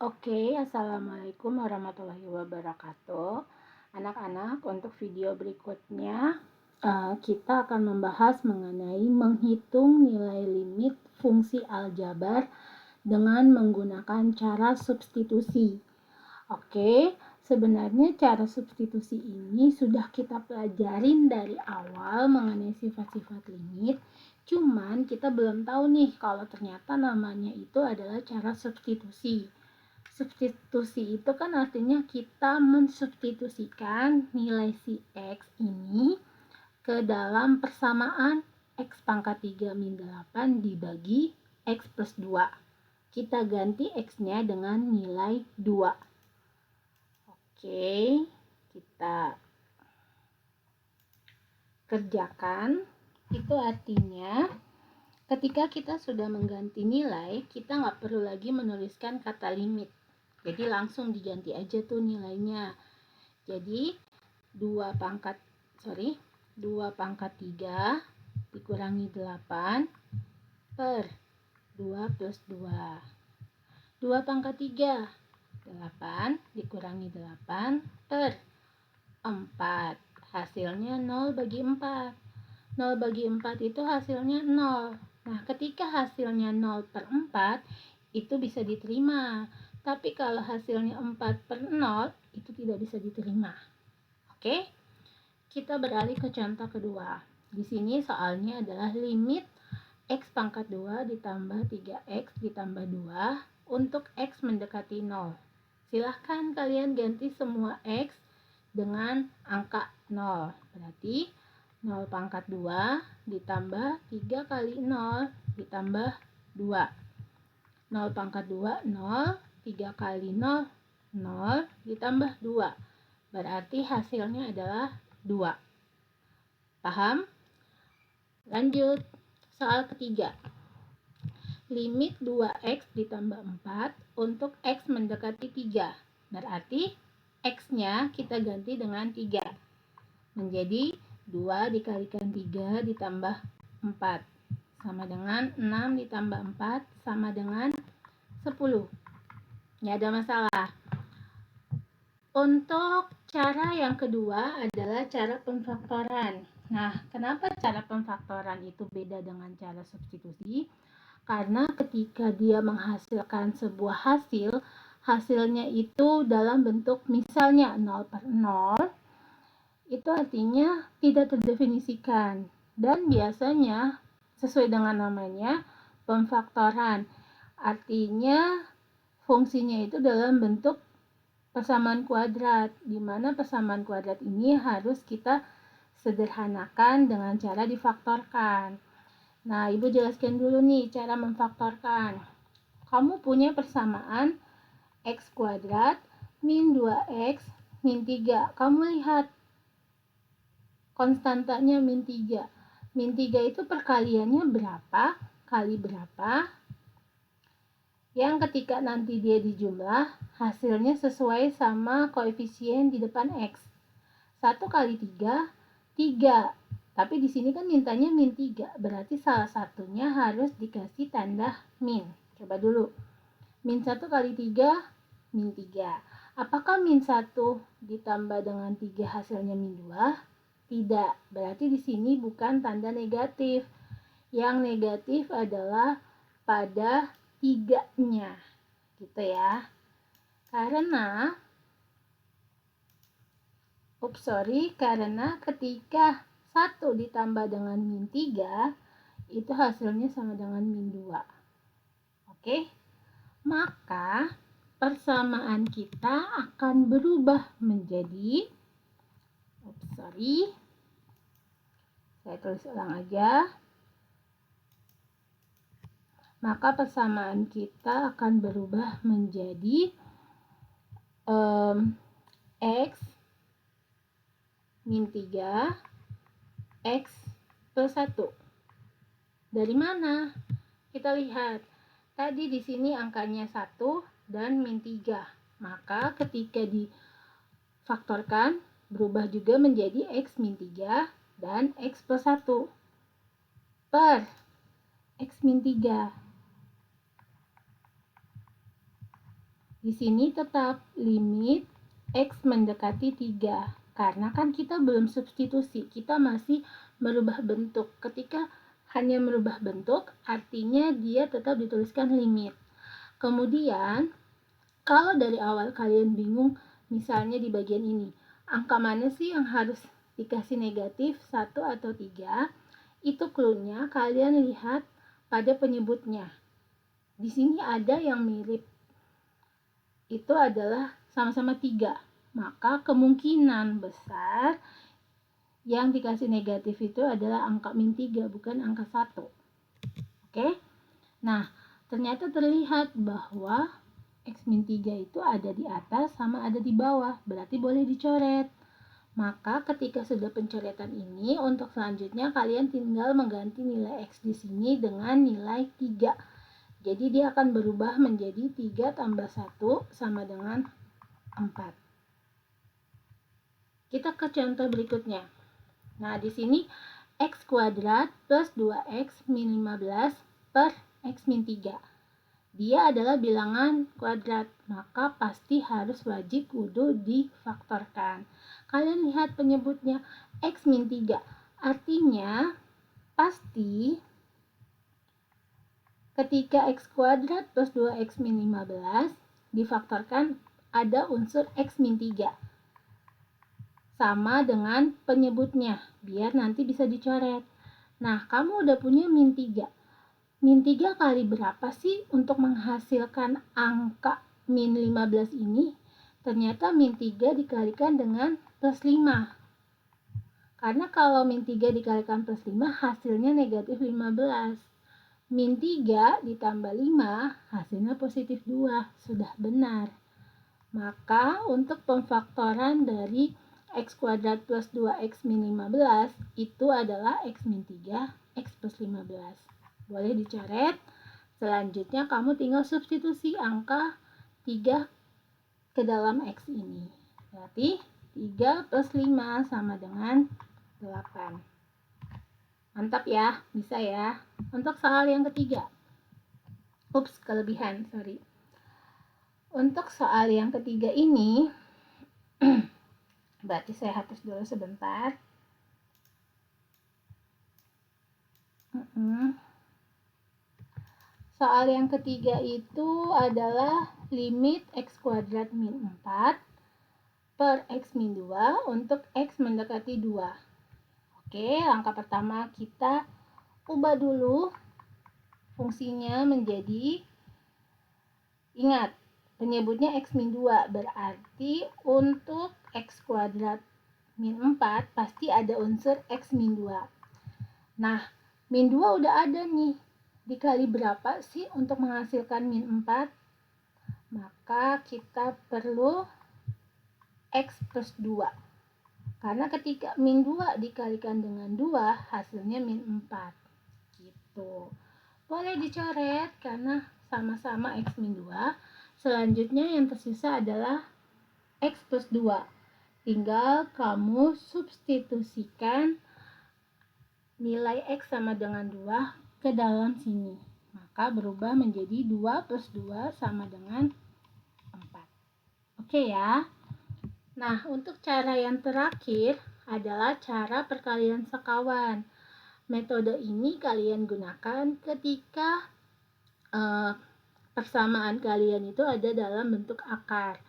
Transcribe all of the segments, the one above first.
Oke, assalamualaikum warahmatullahi wabarakatuh. Anak-anak, untuk video berikutnya kita akan membahas mengenai menghitung nilai limit fungsi aljabar dengan menggunakan cara substitusi. Oke, sebenarnya cara substitusi ini sudah kita pelajarin dari awal mengenai sifat-sifat limit. Cuman kita belum tahu nih kalau ternyata namanya itu adalah cara substitusi. Substitusi itu kan artinya kita mensubstitusikan nilai si X ini ke dalam persamaan X pangkat 3 min 8 dibagi X plus 2. Kita ganti X-nya dengan nilai 2. Oke, kita kerjakan. Itu artinya ketika kita sudah mengganti nilai, kita nggak perlu lagi menuliskan kata limit. Jadi langsung diganti aja tuh nilainya. Jadi 2 pangkat 3 dikurangi 8 per 2 plus 2. 2 pangkat 3, 8 dikurangi 8 per 4. Hasilnya 0 bagi 4. 0 bagi 4 itu hasilnya 0. Nah, ketika hasilnya 0 per 4, itu bisa diterima. Tapi kalau hasilnya 4 per 0, itu tidak bisa diterima. Oke? Kita beralih ke contoh kedua. Di sini soalnya adalah limit X pangkat 2 ditambah 3X ditambah 2 untuk X mendekati 0. Silahkan kalian ganti semua X dengan angka 0. Berarti 0 pangkat 2 ditambah 3 kali 0 ditambah 2. 0 pangkat 2, 0. 3 kali 0, 0 ditambah 2. Berarti hasilnya adalah 2. Paham? Lanjut. Soal ketiga. Limit 2X ditambah 4 untuk X mendekati 3. Berarti X-nya kita ganti dengan 3. Menjadi 2 dikalikan 3 ditambah 4. Sama dengan 6 ditambah 4 sama dengan 10. Nggak ada masalah. Untuk cara yang kedua adalah cara pemfaktoran. Nah, kenapa cara pemfaktoran itu beda dengan cara substitusi? Karena ketika dia menghasilkan sebuah hasil, hasilnya itu dalam bentuk misalnya 0 per 0, itu artinya tidak terdefinisikan. Dan biasanya sesuai dengan namanya pemfaktoran. Artinya fungsinya itu dalam bentuk persamaan kuadrat, di mana persamaan kuadrat ini harus kita sederhanakan dengan cara difaktorkan. Nah, Ibu jelaskan dulu nih cara memfaktorkan. Kamu punya persamaan X kuadrat min 2X min 3. Kamu lihat konstantanya min 3. Min 3 itu perkaliannya berapa kali berapa, yang ketika nanti dia dijumlah, hasilnya sesuai sama koefisien di depan X. 1 kali 3, 3. Tapi di sini kan mintanya min 3, berarti salah satunya harus dikasih tanda min. Coba dulu. Min 1 kali 3, min 3. Apakah min 1 ditambah dengan 3 hasilnya min 2? Tidak. Berarti di sini bukan tanda negatif. Yang negatif adalah pada 3-nya. Gitu ya. Karena ketika 1 ditambah dengan min 3, itu hasilnya sama dengan min 2. Oke? Maka persamaan kita akan berubah menjadi, saya tulis ulang aja. Maka persamaan kita akan berubah menjadi X min 3 X plus 1. Dari mana? Kita lihat. Tadi di sini angkanya 1 dan min 3. Maka ketika difaktorkan berubah juga menjadi X min 3 dan X plus 1 per X min 3. Di sini tetap limit X mendekati 3. Karena kan kita belum substitusi, kita masih merubah bentuk. Ketika hanya merubah bentuk, artinya dia tetap dituliskan limit. Kemudian, kalau dari awal kalian bingung, misalnya di bagian ini, angka mana sih yang harus dikasih negatif, 1 atau 3? Itu clue-nya kalian lihat pada penyebutnya. Di sini ada yang mirip, itu adalah sama-sama 3. Maka kemungkinan besar yang dikasih negatif itu adalah angka min 3, bukan angka 1. Oke? Nah, ternyata terlihat bahwa X min 3 itu ada di atas sama ada di bawah, berarti boleh dicoret. Maka ketika sudah pencoretan ini, untuk selanjutnya kalian tinggal mengganti nilai X di sini dengan nilai 3. Jadi dia akan berubah menjadi 3 tambah 1 sama dengan 4. Kita ke contoh berikutnya. Nah, di sini X kuadrat plus 2X min 15 per X min 3. Dia adalah bilangan kuadrat, maka pasti harus wajib kudu difaktorkan. Kalian lihat penyebutnya X min 3. Artinya pasti ketika X kuadrat plus 2X min 15 difaktorkan ada unsur X min 3. Sama dengan penyebutnya, biar nanti bisa dicoret. Nah, kamu udah punya min 3. Min 3 kali berapa sih untuk menghasilkan angka min 15 ini? Ternyata min 3 dikalikan dengan plus 5. Karena kalau min 3 dikalikan plus 5 hasilnya negatif 15. Min 3 ditambah 5 hasilnya positif 2. Sudah benar. Maka untuk pemfaktoran dari X kuadrat plus 2X min 15 itu adalah X min 3, X plus 15. Boleh dicoret. Selanjutnya kamu tinggal substitusi angka 3 ke dalam X ini. Berarti 3 plus 5 sama dengan 8. Mantap ya, bisa ya. Untuk soal yang ketiga. Kelebihan, sorry. Untuk soal yang ketiga ini, berarti saya hapus dulu sebentar. Soal yang ketiga itu adalah limit X kuadrat min 4 per X min 2 untuk X mendekati 2. Oke, langkah pertama kita ubah dulu fungsinya menjadi, ingat, penyebutnya X min 2, berarti untuk X kuadrat min 4 pasti ada unsur X min 2. Nah, min 2 udah ada nih. Dikali berapa sih untuk menghasilkan min 4? Maka kita perlu X plus 2. Karena ketika min 2 dikalikan dengan 2, hasilnya min 4. Gitu. Boleh dicoret karena sama-sama X min 2. Selanjutnya yang tersisa adalah X plus 2. Tinggal kamu substitusikan nilai X sama dengan 2 ke dalam sini. Maka berubah menjadi 2 plus 2 sama dengan 4. Oke ya. Nah, untuk cara yang terakhir adalah cara perkalian sekawan. Metode ini kalian gunakan ketika persamaan kalian itu ada dalam bentuk akar.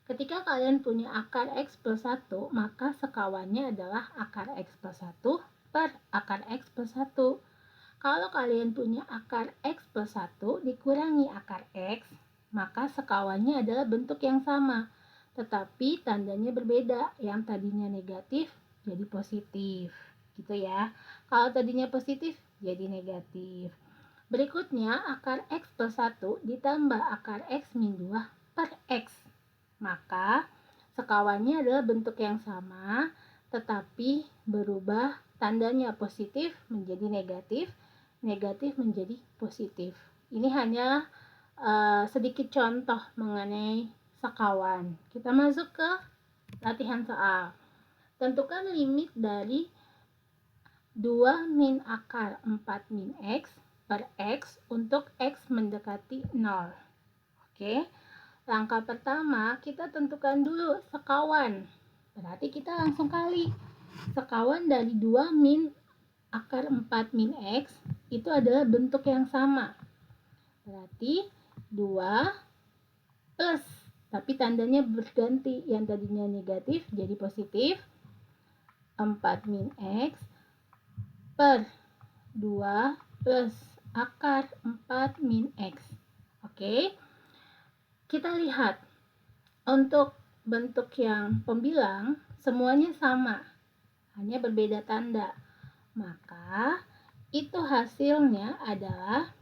Ketika kalian punya akar X plus 1, maka sekawannya adalah akar X plus 1 per akar X plus 1. Kalau kalian punya akar X plus 1 dikurangi akar X, maka sekawannya adalah bentuk yang sama, tetapi tandanya berbeda. Yang tadinya negatif jadi positif, gitu ya. Kalau tadinya positif jadi negatif. Berikutnya, akar X plus 1 ditambah akar X min 2 per X. Maka sekawannya adalah bentuk yang sama, tetapi berubah tandanya positif menjadi negatif, negatif menjadi positif. Ini hanya sedikit contoh mengenai sekawan. Kita masuk ke latihan soal. Tentukan limit dari 2 min akar 4 min X per X untuk X mendekati 0. Oke. Langkah pertama, kita tentukan dulu sekawan. Berarti kita langsung kali. Sekawan dari 2 min akar 4 min X itu adalah bentuk yang sama. Berarti 2 plus, tapi tandanya berganti. Yang tadinya negatif jadi positif. 4 min X per 2 plus akar 4 min X. Oke. Kita lihat, untuk bentuk yang pembilang semuanya sama, hanya berbeda tanda. Maka itu hasilnya adalah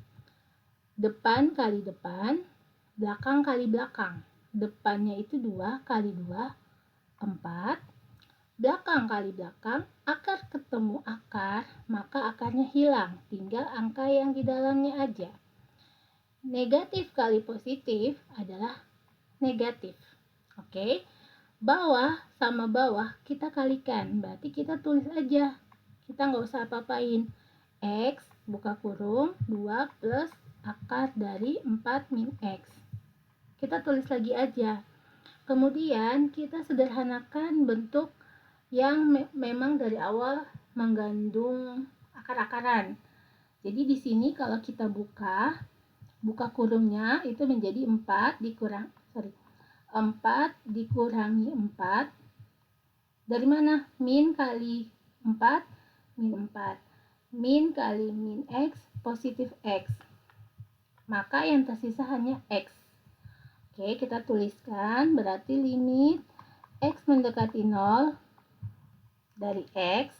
depan kali depan, belakang kali belakang. Depannya itu 2 kali 2, 4. Belakang kali belakang, akar ketemu akar, maka akarnya hilang. Tinggal angka yang di dalamnya aja. Negatif kali positif adalah negatif. Oke. Bawah sama bawah kita kalikan. Berarti kita tulis aja. Kita nggak usah apa-apain. X buka kurung 2 plus akar dari 4 min X. Kita tulis lagi aja. Kemudian kita sederhanakan bentuk yang memang dari awal mengandung akar-akaran. Jadi di sini kalau kita buka kurungnya itu menjadi 4 dikurangi 4. Dari mana? Min kali 4, min 4. Min kali min X, positif X. Maka yang tersisa hanya X. Oke, kita tuliskan. Berarti limit X mendekati 0 dari X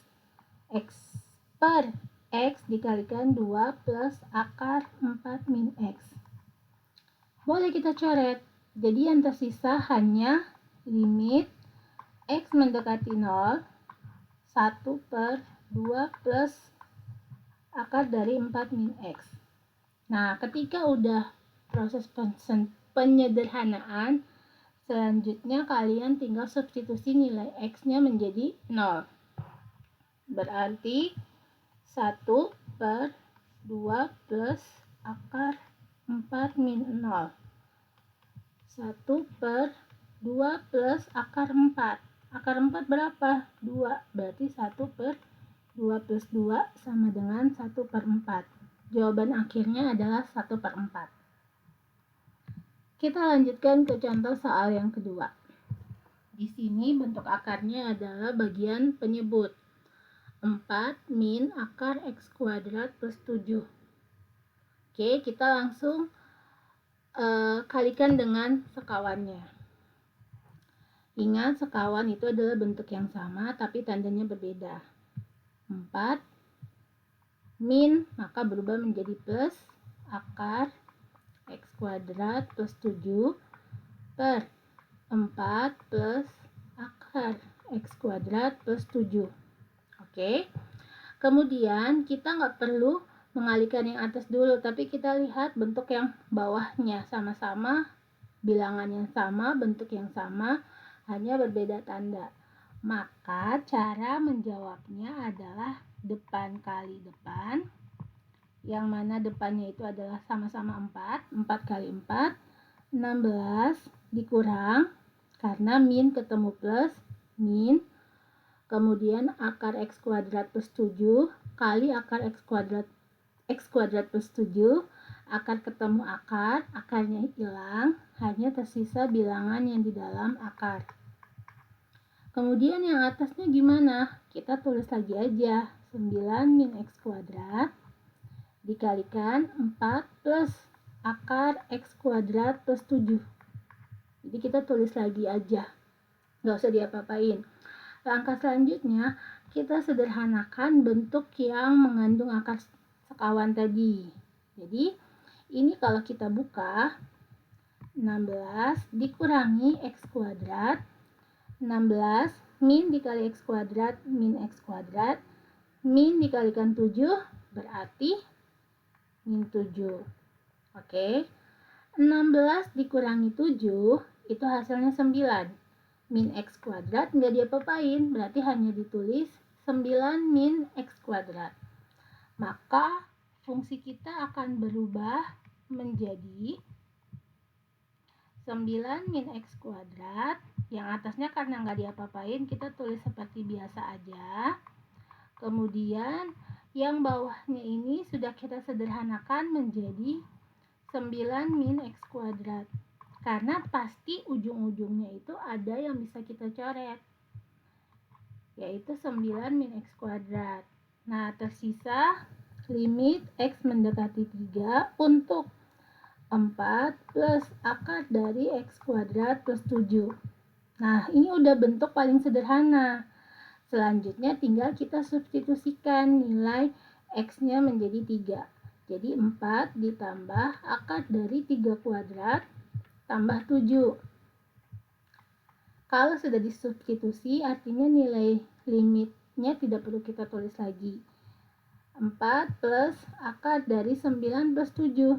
per X dikalikan 2 plus akar 4 min X. Boleh kita coret. Jadi yang tersisa hanya limit X mendekati 0, 1 per 2 plus akar dari 4 min X. Nah, ketika udah proses penyederhanaan, selanjutnya kalian tinggal substitusi nilai X-nya menjadi 0. Berarti 1 per 2 plus akar 4 min 0. 1 per 2 plus akar 4. Akar 4 berapa? 2. Berarti 1 per 2 plus 2 sama dengan 1 per 4. Jawaban akhirnya adalah 1 per 4. Kita lanjutkan ke contoh soal yang kedua. Di sini bentuk akarnya adalah bagian penyebut. 4 min akar X kuadrat plus 7. Oke, kita langsung kalikan dengan sekawannya. Ingat, sekawan itu adalah bentuk yang sama tapi tandanya berbeda. 4 min, maka berubah menjadi plus akar X kuadrat plus 7 per 4 plus akar X kuadrat plus 7. Oke. Kemudian kita nggak perlu mengalihkan yang atas dulu, tapi kita lihat bentuk yang bawahnya sama-sama, bilangan yang sama, bentuk yang sama, hanya berbeda tanda. Maka cara menjawabnya adalah depan kali depan, yang mana depannya itu adalah sama-sama 4 kali 4, 16 dikurang, karena min ketemu plus, min, kemudian akar X kuadrat plus 7 kali akar X kuadrat plus 7, akar ketemu akar, akarnya hilang, hanya tersisa bilangan yang di dalam akar. Kemudian yang atasnya gimana? Kita tulis lagi aja, 9 min X kuadrat dikalikan 4 plus akar X kuadrat plus 7. Jadi kita tulis lagi aja, nggak usah diapa-apain. Langkah selanjutnya, kita sederhanakan bentuk yang mengandung akar sekawan tadi. Jadi ini kalau kita buka, 16 dikurangi X kuadrat, 16 min dikali X kuadrat min X kuadrat, min dikalikan 7 berarti min 7. Oke. 16 dikurangi 7 itu hasilnya 9. Min X kuadrat nggak diapa-apain, berarti hanya ditulis 9 min X kuadrat. Maka fungsi kita akan berubah menjadi 9 min X kuadrat. Yang atasnya karena nggak diapa-apain, kita tulis seperti biasa aja. Kemudian yang bawahnya ini sudah kita sederhanakan menjadi 9 min X kuadrat. Karena pasti ujung-ujungnya itu ada yang bisa kita coret, yaitu 9 min X kuadrat. Nah, tersisa limit X mendekati 3 untuk 4 plus akar dari X kuadrat plus 7. Nah, ini udah bentuk paling sederhana. Selanjutnya tinggal kita substitusikan nilai X-nya menjadi 3. Jadi 4 ditambah akar dari 3 kuadrat tambah 7. Kalau sudah disubstitusi, artinya nilai limitnya tidak perlu kita tulis lagi. 4 plus akar dari 9 plus 7.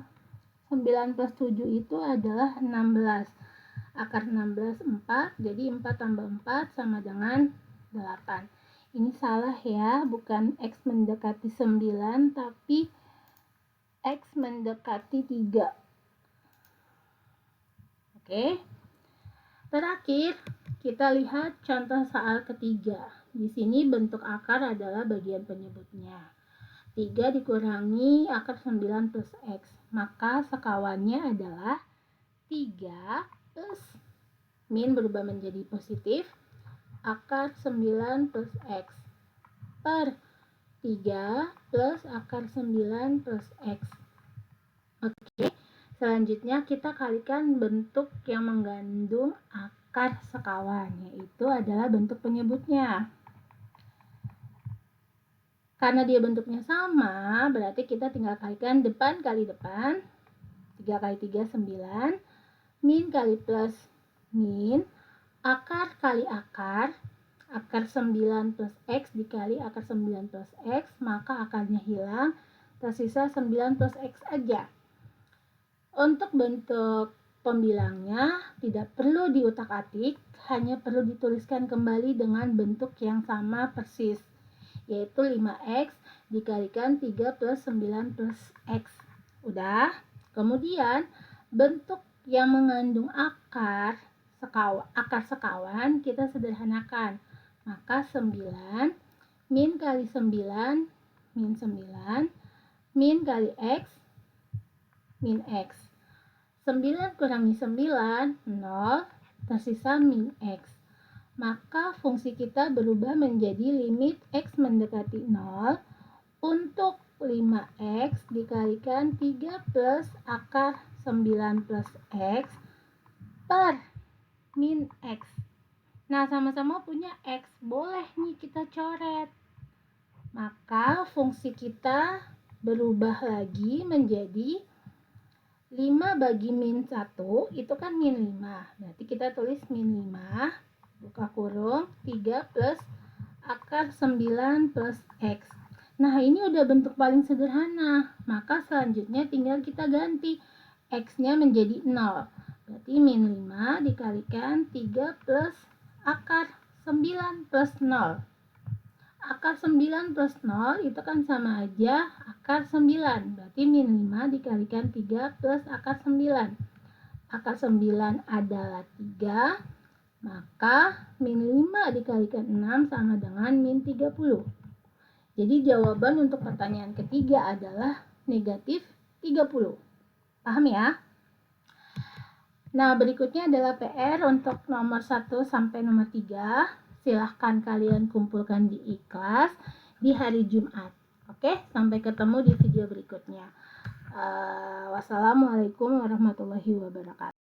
9 plus 7 itu adalah 16. Akar 16 4, jadi 4 tambah 4 sama dengan 8. Ini salah ya, bukan X mendekati 9, tapi X mendekati 3. Oke. Terakhir, kita lihat contoh soal ketiga. Di sini bentuk akar adalah bagian penyebutnya. 3 dikurangi akar 9 plus X. Maka sekawannya adalah 3 plus min berubah menjadi positif akar 9 plus X per 3 plus akar 9 plus X. Oke, selanjutnya kita kalikan bentuk yang mengandung akar sekawan, yaitu adalah bentuk penyebutnya. Karena dia bentuknya sama, berarti kita tinggal kalikan depan kali depan. 3 kali 3, 9. Min kali plus min. Akar kali akar. Akar 9 plus X dikali akar 9 plus X. Maka akarnya hilang. Tersisa 9 plus X aja. Untuk bentuk pembilangnya tidak perlu diutak-atik. Hanya perlu dituliskan kembali dengan bentuk yang sama persis, yaitu 5X dikalikan 3 plus 9 plus X. Udah. Kemudian bentuk yang mengandung akar sekawan kita sederhanakan. Maka 9 min kali 9 min 9 min kali X min X. 9 kurangi 9 0, tersisa min X. Maka fungsi kita berubah menjadi limit X mendekati 0 untuk 5X dikalikan 3 plus akar 9 plus X per min X. Nah, sama-sama punya X. Boleh nih kita coret. Maka fungsi kita berubah lagi menjadi 5 bagi min 1, itu kan min 5. Berarti kita tulis min 5. Buka kurung 3 plus akar 9 plus X. Nah, ini udah bentuk paling sederhana. Maka selanjutnya tinggal kita ganti X-nya menjadi 0. Berarti min 5 dikalikan 3 plus akar 9 plus 0. Akar 9 plus 0 itu kan sama aja akar 9. Berarti min 5 dikalikan 3 plus akar 9. Akar 9 adalah 3. Maka min 5 dikalikan 6 sama dengan min 30. Jadi jawaban untuk pertanyaan ketiga adalah negatif 30. Paham ya? Nah, berikutnya adalah PR untuk nomor 1 sampai nomor 3. Silahkan kalian kumpulkan di iKlas di hari Jumat. Oke, sampai ketemu di video berikutnya. Wassalamualaikum warahmatullahi wabarakatuh.